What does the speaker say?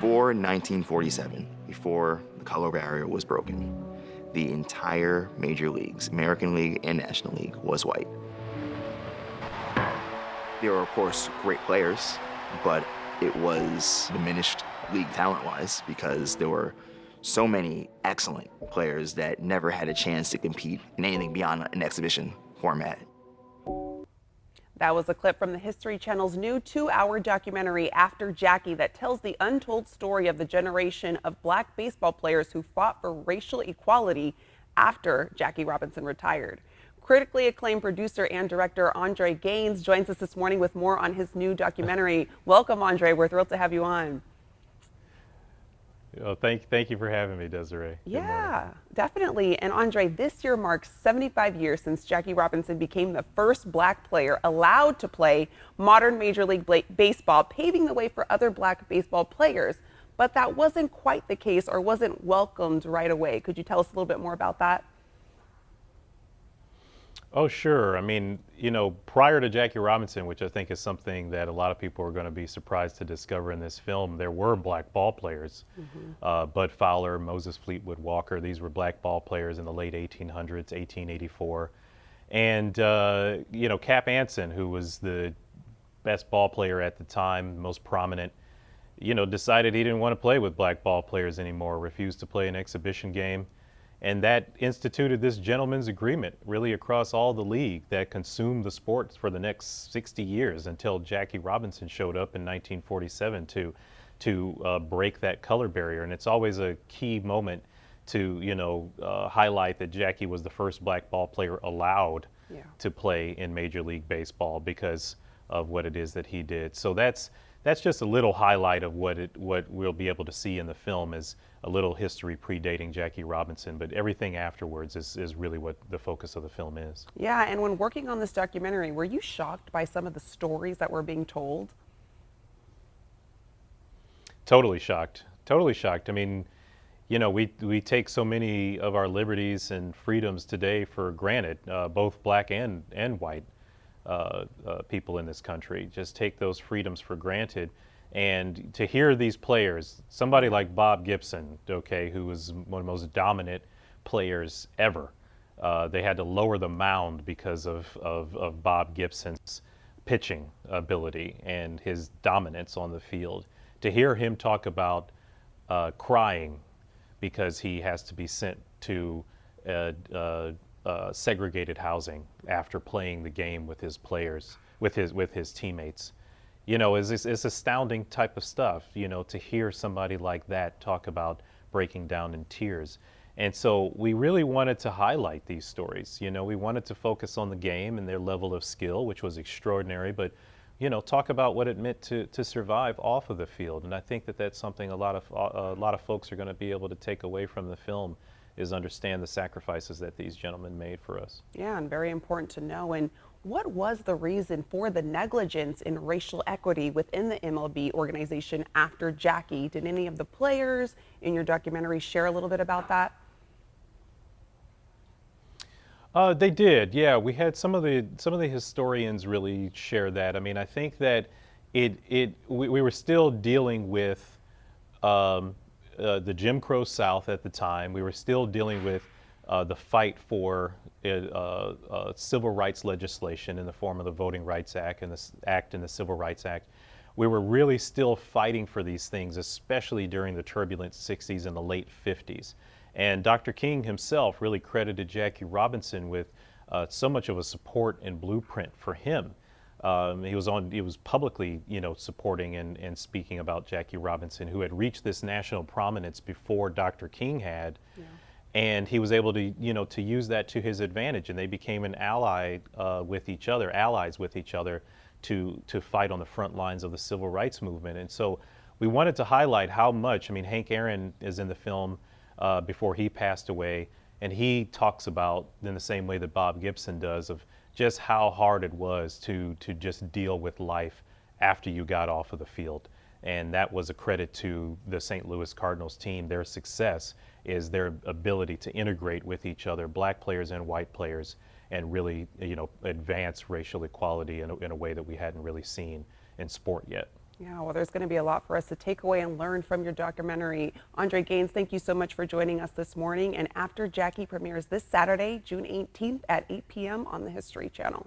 Before 1947, before the color barrier was broken, the entire major leagues, American League and National League, was white. There were, of course, great players, but it was diminished league talent-wise because there were so many excellent players that never had a chance to compete in anything beyond an exhibition format. That was a clip from the History Channel's new 2-hour documentary, After Jackie, that tells the untold story of the generation of black baseball players who fought for racial equality after Jackie Robinson retired. Critically acclaimed producer and director Andre Gaines joins us this morning with more on his new documentary. Welcome, Andre. We're thrilled to have you on. Well, thank you for having me, Desiree. Yeah, definitely. And Andre, this year marks 75 years since Jackie Robinson became the first black player allowed to play modern Major League Baseball, paving the way for other black baseball players. But that wasn't quite the case, or wasn't welcomed right away. Could you tell us a little bit more about that? Oh, sure. I mean, prior to Jackie Robinson, which I think is something that a lot of people are going to be surprised to discover in this film, there were black ball players. Bud Fowler, Moses Fleetwood Walker, these were black ball players in the late 1800s, 1884. And, Cap Anson, who was the best ball player at the time, most prominent, decided he didn't want to play with black ball players anymore, refused to play an exhibition game. And that instituted this gentleman's agreement really across all the league that consumed the sport for the next 60 years until Jackie Robinson showed up in 1947 to break that color barrier. And it's always a key moment to highlight that Jackie was the first black ball player allowed to play in Major League Baseball because of what it is that he did. So that's just a little highlight of what we'll be able to see in the film is a little history predating Jackie Robinson, but everything afterwards is really what the focus of the film is. Yeah, and when working on this documentary, were you shocked by some of the stories that were being told? Totally shocked. Totally shocked. I mean, we take so many of our liberties and freedoms today for granted, both black and white people in this country. Just take those freedoms for granted. And to hear these players, somebody like Bob Gibson, who was one of the most dominant players ever, they had to lower the mound because of Bob Gibson's pitching ability and his dominance on the field. To hear him talk about crying because he has to be sent to segregated housing after playing the game with his players, with his teammates. It's astounding type of stuff, to hear somebody like that talk about breaking down in tears. And so we really wanted to highlight these stories. We wanted to focus on the game and their level of skill, which was extraordinary, but, talk about what it meant to survive off of the field. And I think that that's something a lot of folks are going to be able to take away from the film is understand the sacrifices that these gentlemen made for us. Yeah, and very important to know. And what was the reason for the negligence in racial equity within the MLB organization after Jackie? Did any of the players in your documentary share a little bit about that? They did, yeah. We had some of the historians really share that. I mean, I think that we were still dealing with the Jim Crow South at the time. We were still dealing with the fight for civil rights legislation in the form of the Voting Rights Act and the Civil Rights Act. We were really still fighting for these things, especially during the turbulent 60s and the late 50s. And Dr. King himself really credited Jackie Robinson with so much of a support and blueprint for him. He was publicly, supporting and speaking about Jackie Robinson, who had reached this national prominence before Dr. King had. Yeah. And he was able to, to use that to his advantage, and they became an ally with each other, allies with each other, to fight on the front lines of the civil rights movement. And so we wanted to highlight how much. I mean, Hank Aaron is in the film before he passed away, and he talks about, in the same way that Bob Gibson does, of just how hard it was to just deal with life after you got off of the field. And that was a credit to the St. Louis Cardinals team. Their success is their ability to integrate with each other, black players and white players, and really, advance racial equality in a way that we hadn't really seen in sport yet. Yeah, well, there's going to be a lot for us to take away and learn from your documentary. Andre Gaines, thank you so much for joining us this morning. And After Jackie premieres this Saturday, June 18th at 8 p.m. on the History Channel.